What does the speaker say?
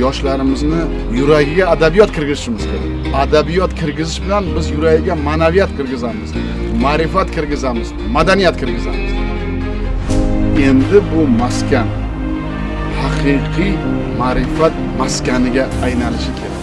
yoshlarimizni yuragiga adabiyot kirgizishimiz kerak. Adabiyot kirgizish bilan biz yuragiga ma'naviyat kirgizamiz, ma'rifat kirgizamiz, madaniyat kirgizamiz. Endi bu maskan haqiqiy ma'rifat maskaniga aylanishi kerak.